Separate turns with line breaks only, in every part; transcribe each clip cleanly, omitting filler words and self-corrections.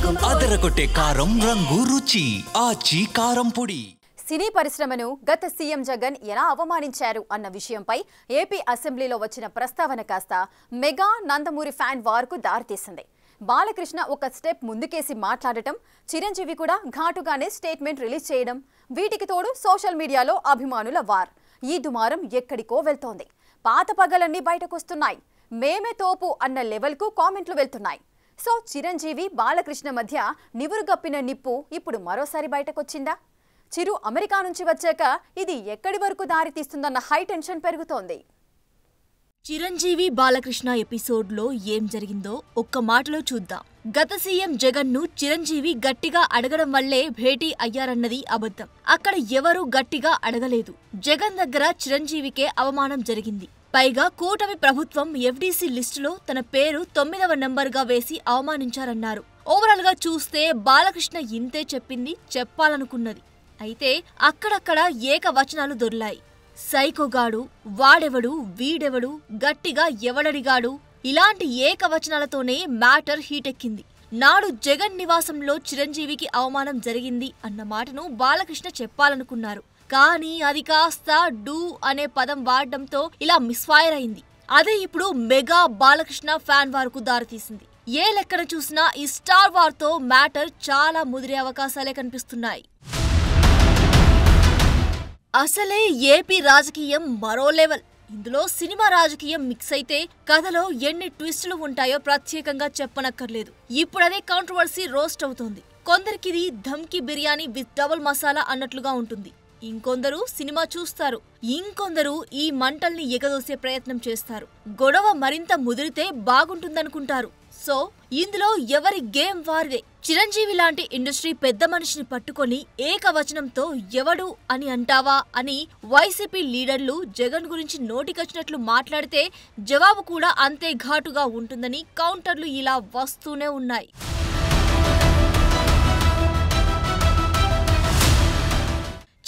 అదరగొట్టే కారం రంగు రుచి ఆచి కారం పొడి.
సినీ పరిశ్రమను గత సీఎం జగన్ ఎలా అవమానించారు అన్న విషయంపై ఏపీ అసెంబ్లీలో వచ్చిన ప్రస్తావన కాస్త మెగా నందమూరి ఫ్యాన్ వార్కు దారితీసింది. బాలకృష్ణ ఒక స్టెప్ ముందుకేసి మాట్లాడటం, చిరంజీవి కూడా ఘాటుగానే స్టేట్మెంట్ రిలీజ్ చేయడం, వీటికి తోడు సోషల్ మీడియాలో అభిమానుల వార్. ఈ దుమారం ఎక్కడికో వెళ్తోంది. పాత పగలన్నీ బయటకొస్తున్నాయి. మేమే తోపు అన్న లెవెల్కు కామెంట్లు వెళ్తున్నాయి. సో చిరంజీవి బాలకృష్ణ మధ్య నివురుగప్పిన నిప్పు ఇప్పుడు మరోసారి బయటకొచ్చిందా? చిరు అమెరికా నుంచి వచ్చాక ఇది ఎక్కడి వరకు దారి తీస్తుందన్న హై టెన్షన్ పెరుగుతోంది.
చిరంజీవి బాలకృష్ణ ఎపిసోడ్లో ఏం జరిగిందో ఒక్క మాటలో చూద్దాం. గత సీఎం జగన్ ను చిరంజీవి గట్టిగా అడగడం వల్లే భేటీ అయ్యారన్నది అబద్ధం. అక్కడ ఎవరూ గట్టిగా అడగలేదు. జగన్ దగ్గర చిరంజీవికే అవమానం జరిగింది. పైగా కూటమి ప్రభుత్వం ఎఫ్డీసీ లిస్టులో తన పేరు 9వ నంబర్గా వేసి అవమానించారన్నారు. ఓవరాల్ గా చూస్తే బాలకృష్ణ ఇంతే చెప్పింది చెప్పాలనుకున్నది. అయితే అక్కడక్కడ ఏకవచనాలు దొర్లాయి. సైకోగాడు, వాడెవడు, వీడెవడు, గట్టిగా ఎవడడిగాడు, ఇలాంటి ఏకవచనాలతోనే మ్యాటర్ హీటెక్కింది. నాడు జగన్ నివాసంలో చిరంజీవికి అవమానం జరిగింది అన్న మాటను బాలకృష్ణ చెప్పాలనుకున్నారు. కానీ అది కాస్త డూ అనే పదం వాడడంతో ఇలా మిస్ఫైర్ అయింది. అదే ఇప్పుడు మెగా బాలకృష్ణ ఫ్యాన్ వార్కు దారితీసింది. ఏ లెక్కన చూసినా ఈ స్టార్ వార్తో మ్యాటర్ చాలా ముదిరే అవకాశాలే కనిపిస్తున్నాయి. అసలే ఏపీ రాజకీయం మరో లెవెల్. ఇందులో సినిమా రాజకీయం మిక్స్ అయితే కథలో ఎన్ని ట్విస్టులు ఉంటాయో ప్రత్యేకంగా చెప్పనక్కర్లేదు. ఇప్పుడదే కాంట్రవర్సీ రోస్ట్ అవుతోంది. కొందరికిది ధమ్కి బిర్యానీ విత్ డబుల్ మసాలా అన్నట్లుగా ఉంటుంది. ఇంకొందరు సినిమా చూస్తారు, ఇంకొందరు ఈ మంటల్ని ఎగదోసే ప్రయత్నం చేస్తారు. గొడవ మరింత ముదిరితే బాగుంటుందనుకుంటారు. సో ఇందులో ఎవరి గేమ్ వారిదే. చిరంజీవి లాంటి ఇండస్ట్రీ పెద్ద మనిషిని పట్టుకొని ఏకవచనంతో ఎవడు అని అంటావా అని వైసీపీ లీడర్లు జగన్ గురించి నోటికొచ్చినట్లు మాట్లాడితే జవాబు కూడా అంతే ఘాటుగా ఉంటుందని కౌంటర్లు ఇలా వస్తూనే ఉన్నాయి.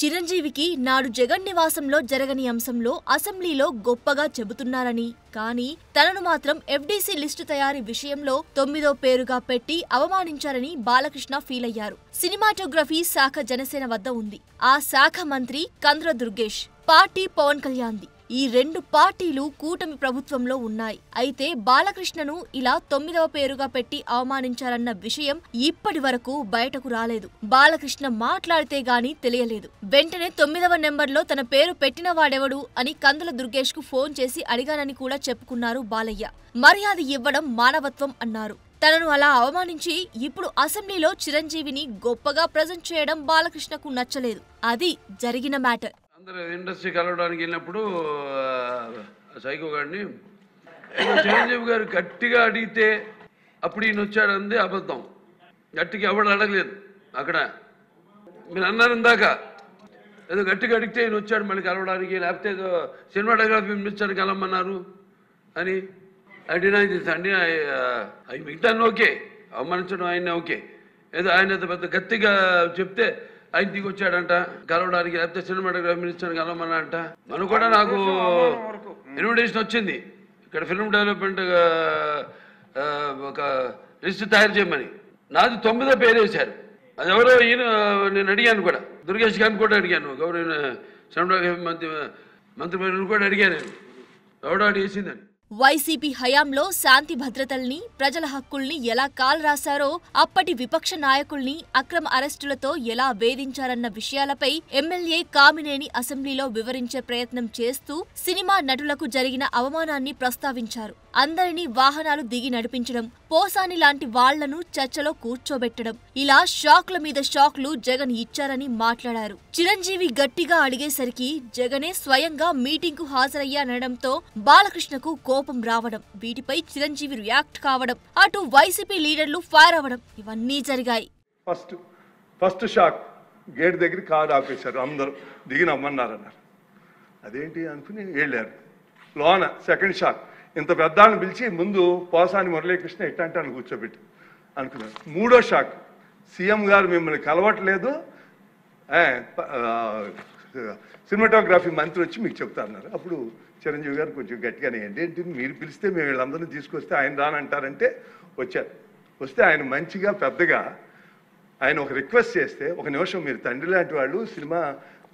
చిరంజీవికి నాడు జగన్ నివాసంలో జరగని అంశంలో అసెంబ్లీలో గొప్పగా చెబుతున్నారని, కానీ తనను మాత్రం ఎఫ్డీసీ లిస్టు తయారీ విషయంలో 9వ పేరుగా పెట్టి అవమానించారని బాలకృష్ణ ఫీల్ అయ్యారు. సినిమాటోగ్రఫీ శాఖ జనసేన వద్ద ఉంది. ఆ శాఖ మంత్రి కందుల దుర్గేష్, పార్టీ పవన్ కళ్యాణ్ది. ఈ రెండు పార్టీలు కూటమి ప్రభుత్వంలో ఉన్నాయి. అయితే బాలకృష్ణను ఇలా 9వ పేరుగా పెట్టి అవమానించారన్న విషయం ఇప్పటి వరకు బయటకు రాలేదు. బాలకృష్ణ మాట్లాడితే గాని తెలియలేదు. వెంటనే 9వ నెంబర్లో తన పేరు పెట్టిన వాడెవడు అని కందుల దుర్గేష్ కు ఫోన్ చేసి అడిగానని కూడా చెప్పుకున్నారు బాలయ్య. మర్యాద ఇవ్వడం మానవత్వం అన్నారు. తనను అలా అవమానించి ఇప్పుడు అసెంబ్లీలో చిరంజీవిని గొప్పగా ప్రజెంట్ చేయడం బాలకృష్ణకు నచ్చలేదు. అది జరిగిన మ్యాటర్.
అందరూ ఇండస్ట్రీ కలవడానికి వెళ్ళినప్పుడు సైకో గారిని చిరంజీవి గారు గట్టిగా అడిగితే అప్పుడు ఈయన వచ్చాడంది అబద్ధం. గట్టిగా ఎవరు అడగలేదు. అక్కడ మీరు అన్నారు ఇందాక ఏదో గట్టిగా అడిగితే ఈయన వచ్చాడు మళ్ళీ కలవడానికి, లేకపోతే ఏదో సినిమాటోగ్రఫీ మినిస్టర్ కలవమన్నారు అని అడిగినా అండి. అవి మిగతా ఓకే, అవమానించడం ఆయన ఓకే. ఏదో ఆయన పెద్ద గట్టిగా చెప్తే ఆయన దిగి వచ్చాడంట కలవడానికి, లేకపోతే సినిమాటోగ్రఫీ మినిస్టర్ కలవమన్నా అంట. మనం కూడా నాకు ఇన్విటేషన్ వచ్చింది ఇక్కడ ఫిల్మ్ డెవలప్మెంట్ ఒక లిస్ట్ తయారు చేయమని. నాది 9వ పేరు వేశారు. అది ఎవరో ఈయన నేను అడిగాను కూడా, దుర్గేష్ గారిని కూడా అడిగాను, గౌరవ సినిమాటోగ్రఫీ మంత్రి కూడా అడిగాను నేను, ఎవడో అడిగేసిందని.
వైసీపీ హయాంలో శాంతి భద్రతల్ని, ప్రజల హక్కుల్ని ఎలా కాలరాశారో, అప్పటి విపక్ష నాయకుల్ని అక్రమ అరెస్టులతో ఎలా వేధించారన్న విషయాలపై ఎమ్మెల్యే కామినేని అసెంబ్లీలో వివరించే ప్రయత్నం చేస్తూ సినిమా నటులకు జరిగిన అవమానాన్ని ప్రస్తావించారు. అందరినీ వాహనాలు దిగి నడిపించడం, పోసాని లాంటి వాళ్లను చర్చలో కూర్చోబెట్టడం, ఇలా షాక్ల మీద షాక్లు జగన్ ఇచ్చారని మాట్లాడారు. చిరంజీవి గట్టిగా అడిగేసరికి జగనే స్వయంగా మీటింగ్ కు హాజరయ్యానడంతో బాలకృష్ణకు కోపం రావడం, వీటిపై చిరంజీవి రియాక్ట్ కావడం, అటు వైసీపీ లీడర్లు ఫైర్ అవ్వడం, ఇవన్నీ జరిగాయి.
ఫస్ట్ షాక్ గేట్ దగ్గర కారు ఆపేశారు, అందరూ దిగి నమ్మన్నారన్నారు. అదేంటి అనుకుని వెళ్ళారు లోన. సెకండ్ షాక్ ఇంత పెద్దాన్ని పిలిచి ముందు పోసాని మురళీకృష్ణ ఎట్టంటే అని కూర్చోబెట్టి అనుకున్నారు. మూడో షాక్ సీఎం గారు మిమ్మల్ని కలవట్లేదు, సినిమాటోగ్రఫీ మంత్రి వచ్చి మీకు చెప్తారన్నారు. అప్పుడు చిరంజీవి గారు కొంచెం గట్టిగానే ఏంటి మీరు పిలిస్తే మేము వీళ్ళందరినీ తీసుకొస్తే ఆయన రానంటారంటే వచ్చారు. వస్తే ఆయన మంచిగా పెద్దగా ఆయన ఒక రిక్వెస్ట్ చేస్తే, ఒక నిమిషం మీరు తండ్రి లాంటి వాళ్ళు సినిమా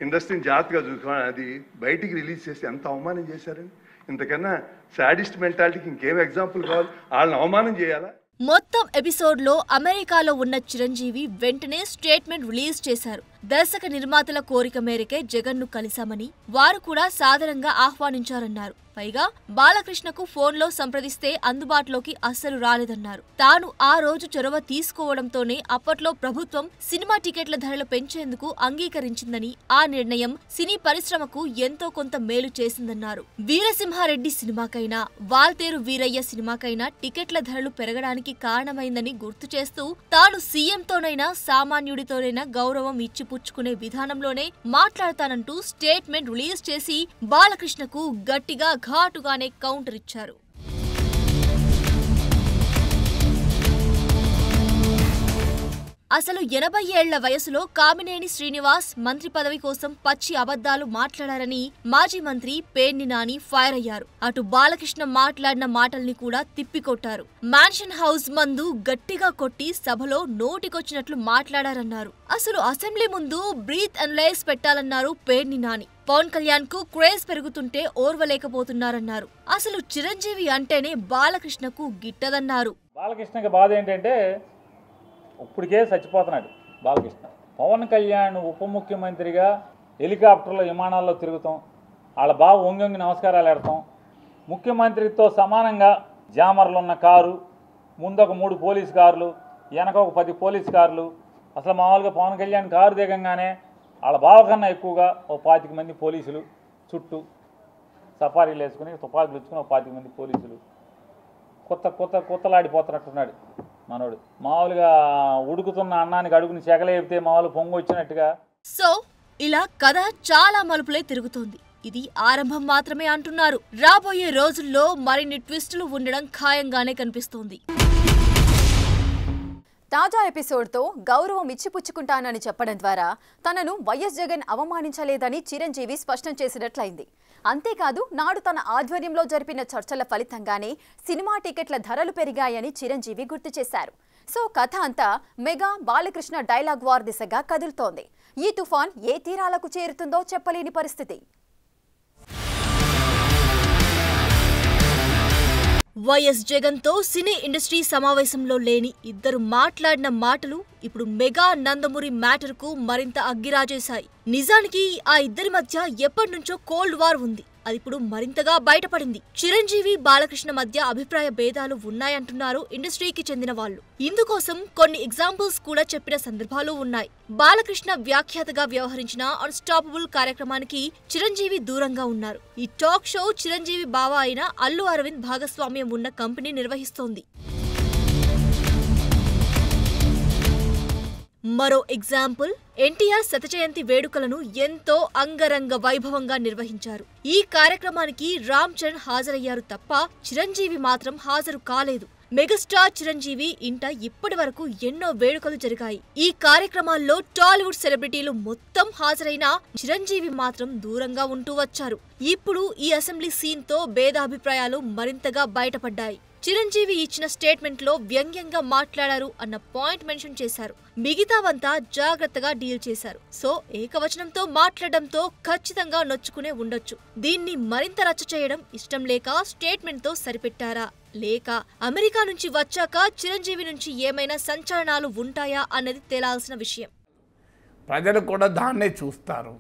ఇండస్ట్రీని జాగ్రత్తగా చూసుకోవాలి, అది బయటికి రిలీజ్ చేస్తే ఎంత అవమానం చేశారని. ఇంతకన్నా సాడిస్ట్ మెంటాలిటీకి ఇంకేం ఎగ్జాంపుల్ కావాలి? వాళ్ళని అవమానం చేయాలా?
మొత్తం ఎపిసోడ్ లో అమెరికాలో ఉన్న చిరంజీవి వెంటనే స్టేట్మెంట్ రిలీజ్ చేశారు. దర్శక నిర్మాతల కోరిక మేరకే జగన్ ను కలిశామని, వారు కూడా సాధారణంగా ఆహ్వానించారన్నారు. పైగా బాలకృష్ణకు ఫోన్లో సంప్రదిస్తే అందుబాటులోకి అస్సలు రాలేదన్నారు. తాను ఆ రోజు చొరవ తీసుకోవడంతోనే అప్పట్లో ప్రభుత్వం సినిమా టికెట్ల ధరలు పెంచేందుకు అంగీకరించిందని, ఆ నిర్ణయం సినీ పరిశ్రమకు ఎంతో కొంత మేలు చేసిందన్నారు. వీరసింహారెడ్డి సినిమాకైనా, వాల్తేరు వీరయ్య సినిమాకైనా టికెట్ల ధరలు పెరగడానికి కారణమైందని గుర్తు చేస్తూ, తాను సీఎంతోనైనా సామాన్యుడితోనైనా గౌరవం ఇచ్చిపుచ్చుకునే విధానంలోనే మాట్లాడతానంటూ స్టేట్మెంట్ రిలీజ్ చేసి బాలకృష్ణకు గట్టిగా ఘాటుగానే కౌంటర్ ఇచ్చారు. అసలు 80 ఏళ్ల వయసులో కామినేని శ్రీనివాస్ మంత్రి పదవి కోసం పచ్చి అబద్ధాలు మాట్లాడారని మాజీ మంత్రి పేర్ని నాని ఫైర్ అయ్యారు. అటు బాలకృష్ణ మాట్లాడిన మాటల్ని కూడా తిప్పికొట్టారు. మ్యాన్షన్ హౌస్ మందు గట్టిగా కొట్టి సభలో నోటికొచ్చినట్లు మాట్లాడారన్నారు. అసలు అసెంబ్లీ ముందు బ్రీత్ అనలైజ్ పెట్టాలన్నారు పేర్ని నాని. పవన్ కళ్యాణ్ కు క్రేజ్ పెరుగుతుంటే ఓర్వలేకపోతున్నారన్నారు. అసలు చిరంజీవి అంటేనే బాలకృష్ణకు గిట్టదన్నారు.
బాలకృష్ణకి బాధ ఏంటంటే ఇప్పటికే చచ్చిపోతున్నాడు బాలకృష్ణ. పవన్ కళ్యాణ్ ఉప ముఖ్యమంత్రిగా హెలికాప్టర్లో విమానాల్లో తిరుగుతాం, వాళ్ళ బావ వంగి నమస్కారాలు పెడతాం, ముఖ్యమంత్రితో సమానంగా జామర్లు ఉన్న కారు, ముందు ఒక 3 పోలీస్ కార్లు, వెనక ఒక 10 పోలీస్ కార్లు. అసలు మామూలుగా పవన్ కళ్యాణ్ కారు దిగంగానే వాళ్ళ బావ కన్నా ఎక్కువగా ఓ 25 మంది పోలీసులు చుట్టూ సఫారీలు వేసుకుని తుపాకులు ఇచ్చుకుని 25 మంది పోలీసులు. కొత్తలాడిపోతున్నట్టున్నాడు మనోడు. మామూలుగా ఉడుకుతున్న అన్నానికి అడుగుని చెగలేపితే మామూలు పొంగు వచ్చినట్టుగా.
సో ఇలా కథ చాలా మలుపులే తిరుగుతోంది. ఇది ఆరంభం మాత్రమే అంటున్నారు. రాబోయే రోజుల్లో మరిన్ని ట్విస్టులు ఉండడం ఖాయంగానే కనిపిస్తోంది.
తాజా ఎపిసోడ్తో గౌరవం ఇచ్చిపుచ్చుకుంటానని చెప్పడం ద్వారా తనను వైఎస్ జగన్ అవమానించలేదని చిరంజీవి స్పష్టం చేసినట్లయింది. అంతేకాదు, నాడు తన ఆధ్వర్యంలో జరిపిన చర్చల ఫలితంగానే సినిమా టికెట్ల ధరలు పెరిగాయని చిరంజీవి గుర్తు చేశారు. సో కథ అంతా మెగా బాలకృష్ణ డైలాగ్ వార్ దిశగా కదులుతోంది. ఈ తుఫాన్ ఏ తీరాలకు చేరుతుందో చెప్పలేని పరిస్థితి.
వైఎస్ జగన్ తో సినీ ఇండస్ట్రీ సమావేశంలో లేని ఇద్దరు మాట్లాడిన మాటలు ఇప్పుడు మెగా నందమూరి మ్యాటర్ కు మరింత అగ్గిరాజేశాయి. నిజానికి ఆ ఇద్దరి మధ్య ఎప్పటినుంచో కోల్డ్ వార్ ఉంది. అది ఇప్పుడు మరింతగా బయటపడింది. చిరంజీవి బాలకృష్ణ మధ్య అభిప్రాయ భేదాలు ఉన్నాయంటున్నారు ఇండస్ట్రీకి చెందిన వాళ్ళు. ఇందుకోసం కొన్ని ఎగ్జాంపుల్స్ కూడా చెప్పిన సందర్భాలు ఉన్నాయి. బాలకృష్ణ వ్యాఖ్యాతగా వ్యవహరించిన అన్స్టాపబుల్ కార్యక్రమానికి చిరంజీవి దూరంగా ఉన్నారు. ఈ టాక్ షో చిరంజీవి బావ అయిన అల్లు అరవింద్ భాగస్వామ్యం ఉన్న కంపెనీ నిర్వహిస్తోంది. మరో ఎగ్జాంపుల్, ఎన్టీఆర్ శతజయంతి వేడుకలను ఎంతో అంగరంగ వైభవంగా నిర్వహించారు. ఈ కార్యక్రమానికి రామ్ చరణ్ హాజరయ్యారు తప్ప చిరంజీవి మాత్రం హాజరు కాలేదు. మెగాస్టార్ చిరంజీవి ఇంట ఇప్పటి వరకు ఎన్నో వేడుకలు జరిగాయి. ఈ కార్యక్రమాల్లో టాలీవుడ్ సెలబ్రిటీలు మొత్తం హాజరైనా చిరంజీవి మాత్రం దూరంగా ఉంటూ వచ్చారు. ఇప్పుడు ఈ అసెంబ్లీ సీన్ తో భేదాభిప్రాయాలు మరింతగా బయటపడ్డాయి. చిరంజీవి ఇచ్చిన స్టేట్మెంట్ లో వ్యంగ్యంగా మాట్లాడారు అన్న పాయింట్ మెన్షన్ చేశారు. మిగతావంతా జాగ్రత్తగా డీల్ చేశారు. సో ఏకవచనంతో మాట్లాడడంతో ఖచ్చితంగా నొచ్చుకునే ఉండొచ్చు. దీన్ని మరింత రచ్చ చేయడం ఇష్టం లేక స్టేట్మెంట్ తో సరిపెట్టారా, లేక అమెరికా నుంచి వచ్చాక చిరంజీవి నుంచి ఏమైనా సంచలనాలు ఉంటాయా అన్నది తేలాల్సిన విషయం.
ప్రజలు కూడా దాన్నే చూస్తారు.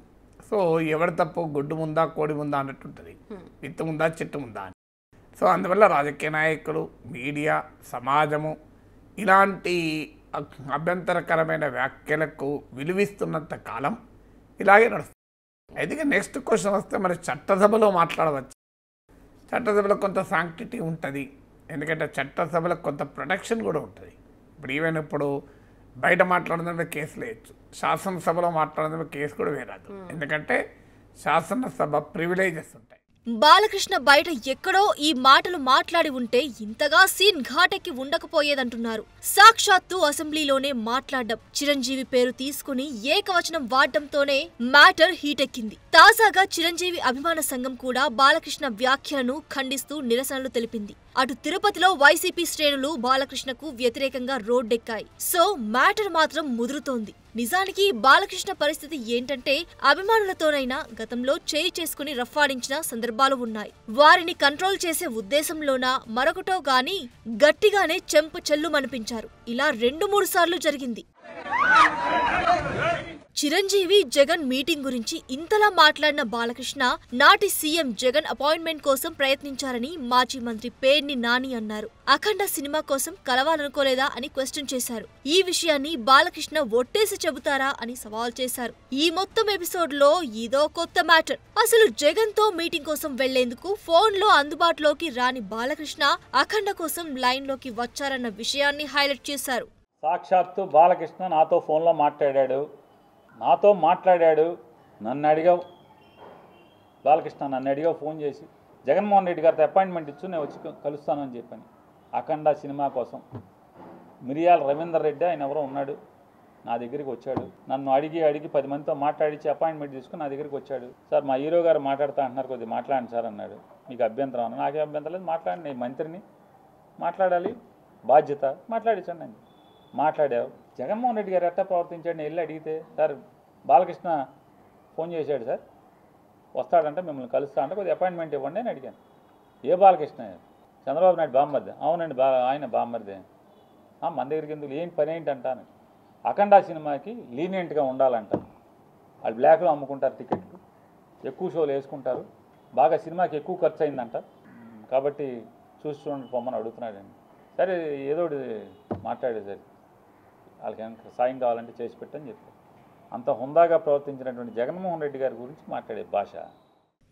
సో ఎవరి తప్పు, గుడ్డు ముందా కోడి ముందా అన్నట్టుంటుంది, విత్తు ముందా చెట్టు ముందా అని. సో అందువల్ల రాజకీయ నాయకులు, మీడియా, సమాజము ఇలాంటి అభ్యంతరకరమైన వ్యాఖ్యలకు విలువిస్తున్నంత కాలం ఇలాగే నడుస్తుంది. అయితే నెక్స్ట్ క్వశ్చన్ వస్తే మరి చట్టసభలో మాట్లాడవచ్చు. చట్టసభలో కొంత సాంక్టిటీ ఉంటుంది, ఎందుకంటే చట్టసభలో కొంత ప్రొటెక్షన్ కూడా ఉంటుంది. ఇప్పుడు ఈవెన్ ఇప్పుడు బయట మాట్లాడడం కేసులు వేయచ్చు, శాసనసభలో మాట్లాడడం కేసు కూడా వేయరాదు, ఎందుకంటే శాసనసభ ప్రివిలేజెస్ ఉంటాయి.
బాలకృష్ణ బయట ఎక్కడో ఈ మాటలు మాట్లాడి ఉంటే ఇంతగా సీన్ ఘాటెక్కి ఉండకపోయేదంటున్నారు. సాక్షాత్తు అసెంబ్లీలోనే మాట్లాడడం, చిరంజీవి పేరు తీసుకుని ఏకవచనం వాడడంతోనే మ్యాటర్ హీటెక్కింది. తాజాగా చిరంజీవి అభిమాన సంఘం కూడా బాలకృష్ణ వ్యాఖ్యలను ఖండిస్తూ నిరసనలు తెలిపింది. అటు తిరుపతిలో వైసీపీ శ్రేణులు బాలకృష్ణకు వ్యతిరేకంగా రోడ్డెక్కాయి. సో మ్యాటర్ మాత్రం ముదురుతోంది. నిజానికి బాలకృష్ణ పరిస్థితి ఏంటంటే అభిమానులతోనైనా గతంలో చేయి చేసుకుని రఫ్ఫాడించిన సందర్భాలు ఉన్నాయి. వారిని కంట్రోల్ చేసే ఉద్దేశంలోనా మరొకటో గాని గట్టిగానే చెంప చెల్లుమనిపించారు. ఇలా 2-3 సార్లు జరిగింది. చిరంజీవి జగన్ మీటింగ్ గురించి ఇంతలా మాట్లాడిన బాలకృష్ణ నాటి సీఎం జగన్ అపాయింట్మెంట్ కోసం ప్రయత్నించారని మాజీ మంత్రి పేర్ని నాని అన్నారు. అఖండ సినిమా కోసం కలవాలనుకోలేదా అని క్వశ్చన్ చేశారు. ఈ విషయాన్ని బాలకృష్ణ ఒట్టేసి చెబుతారా అని సవాల్ చేశారు. ఈ మొత్తం ఎపిసోడ్ లో ఇదో కొత్త మ్యాటర్. అసలు జగన్ తో మీటింగ్ కోసం వెళ్లేందుకు ఫోన్ లో అందుబాటులోకి రాని బాలకృష్ణ అఖండ కోసం లైన్ లోకి వచ్చారన్న విషయాన్ని హైలైట్ చేశారు.
సాక్షాత్తు బాలకృష్ణ నాతో ఫోన్లో మాట్లాడాడు. నన్ను అడిగావు బాలకృష్ణ, ఫోన్ చేసి జగన్మోహన్ రెడ్డి గారితో అపాయింట్మెంట్ ఇచ్చు, నేను వచ్చి కలుస్తానని చెప్పాను. అఖండ సినిమా కోసం మిరియాల రవీందర్ రెడ్డి ఆయన ఎవరో ఉన్నాడు, నా దగ్గరికి వచ్చాడు. నన్ను అడిగి 10 మందితో మాట్లాడించి అపాయింట్మెంట్ తీసుకుని నా దగ్గరికి వచ్చాడు. సార్ మా హీరో గారు మాట్లాడుతూ అంటున్నారు, కొద్దిగా మాట్లాడండి సార్ అన్నాడు. మీకు అభ్యంతరం అన్నా? నాకే అభ్యంతరం లేదు, మాట్లాడండి, నేను మంత్రిని, మాట్లాడాలి, బాధ్యత, మాట్లాడించండి. నేను మాట్లాడావు. జగన్మోహన్ రెడ్డి గారు ఎట్లా ప్రవర్తించాడు నేను వెళ్ళి అడిగితే, సార్ బాలకృష్ణ ఫోన్ చేశాడు సార్, వస్తాడంటే మిమ్మల్ని కలుస్తా అంటే కొద్దిగా అపాయింట్మెంట్ ఇవ్వండి అని అడిగాను. ఏ బాలకృష్ణ? చంద్రబాబు నాయుడు బామ్మర్ది. అవునండి, ఆయన బామ్మర్దే. మన దగ్గరికి ఎందుకు, ఏం పని ఏంటి అంటాను. అఖండ సినిమాకి లీనియంట్గా ఉండాలంట. వాళ్ళు బ్లాక్లో అమ్ముకుంటారు టికెట్లు, ఎక్కువ షోలు వేసుకుంటారు, బాగా సినిమాకి ఎక్కువ ఖర్చు అయిందంట, కాబట్టి చూడండి పొమ్మని అడుగుతున్నాడండి. సరే ఏదో మాట్లాడేసరి వాళ్ళకి ఎంత సాయం కావాలంటే చేసి పెట్టని చెప్పి అంత హుందాగా ప్రవర్తించినటువంటి జగన్మోహన్ రెడ్డి గారి గురించి మాట్లాడే భాష.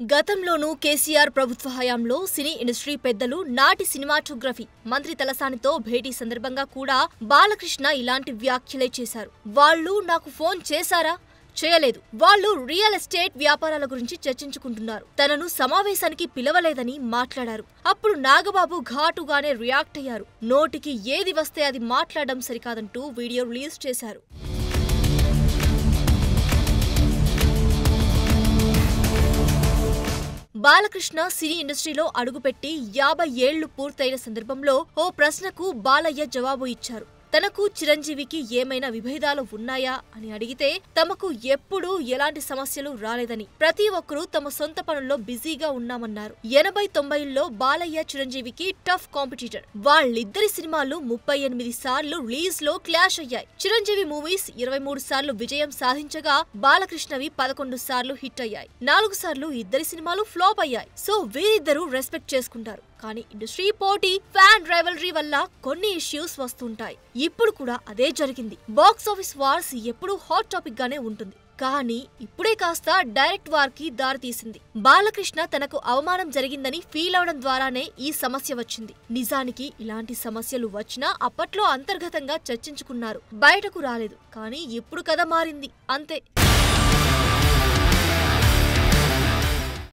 గతంలోనూ కేసీఆర్ ప్రభుత్వ హయాంలో సినీ ఇండస్ట్రీ పెద్దలు నాటి సినిమాటోగ్రఫీ మంత్రి తలసానితో భేటీ సందర్భంగా కూడా బాలకృష్ణ ఇలాంటి వ్యాఖ్యలే చేశారు. వాళ్ళు నాకు ఫోన్ చేశారా? చేయలేదు. వాళ్ళు రియల్ ఎస్టేట్ వ్యాపారాల గురించి చర్చించుకుంటున్నారు, తనను సమావేశానికి పిలవలేదని మాట్లాడారు. అప్పుడు నాగబాబు ఘాటుగానే రియాక్ట్ అయ్యారు. నోటికి ఏది వస్తే అది మాట్లాడడం సరికాదంటూ వీడియో రిలీజ్ చేశారు. బాలకృష్ణ సినీ ఇండస్ట్రీలో అడుగుపెట్టి 50 ఏళ్లు పూర్తయిన సందర్భంలో ఓ ప్రశ్నకు బాలయ్య జవాబు ఇచ్చారు. తనకు చిరంజీవికి ఏమైనా విభేదాలు ఉన్నాయా అని అడిగితే తమకు ఎప్పుడూ ఎలాంటి సమస్యలు రాలేదని, ప్రతి ఒక్కరూ తమ సొంత పనుల్లో బిజీగా ఉన్నామన్నారు. 80-90ల్లో బాలయ్య చిరంజీవికి టఫ్ కాంపిటీటర్. వాళ్ళిద్దరి సినిమాలు 38 సార్లు రిలీజ్ లో క్లాష్ అయ్యాయి. చిరంజీవి మూవీస్ 23 సార్లు విజయం సాధించగా బాలకృష్ణవి 11 సార్లు హిట్ అయ్యాయి. 4 సార్లు ఇద్దరి సినిమాలు ఫ్లాప్ అయ్యాయి. సో వీరిద్దరూ రెస్పెక్ట్ చేసుకుంటారు. కానీ ఇండస్ట్రీ పోటీ, ఫ్యాన్ రైవల్రీ వల్ల కొన్ని ఇష్యూస్ వస్తుంటాయి. ఇప్పుడు కూడా అదే జరిగింది. బాక్స్ ఆఫీస్ వార్స్ ఎప్పుడూ హాట్ టాపిక్ గానే ఉంటుంది. కానీ ఇప్పుడే కాస్త డైరెక్ట్ వార్ కి దారితీసింది. బాలకృష్ణ తనకు అవమానం జరిగిందని ఫీల్ అవడం ద్వారానే ఈ సమస్య వచ్చింది. నిజానికి ఇలాంటి సమస్యలు వచ్చినా అప్పట్లో అంతర్గతంగా చర్చించుకున్నారు, బయటకు రాలేదు. కానీ ఇప్పుడు కథ మారింది, అంతే.